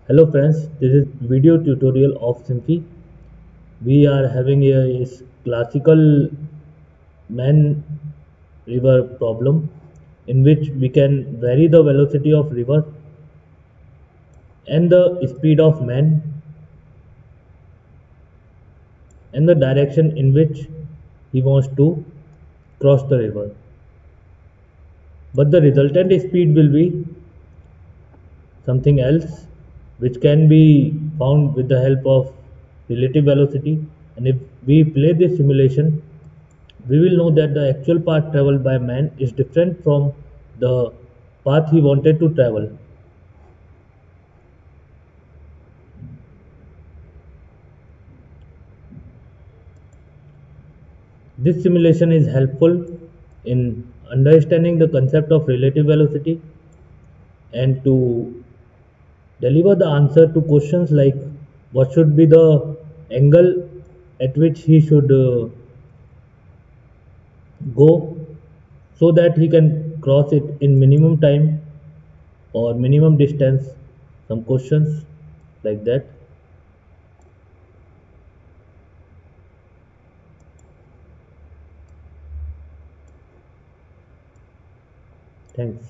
Hello friends, this is video tutorial of Symfy. We are having a classical man river problem in which we can vary the velocity of river and the speed of man and the direction in which he wants to cross the river. But the resultant speed will be something else which can be found with the help of relative velocity, and if we play this simulation we will know that the actual path traveled by man is different from the path he wanted to travel. This simulation is helpful in understanding the concept of relative velocity and to deliver the answer to questions like what should be the angle at which he should go so that he can cross it in minimum time or minimum distance, some questions like that. Thanks.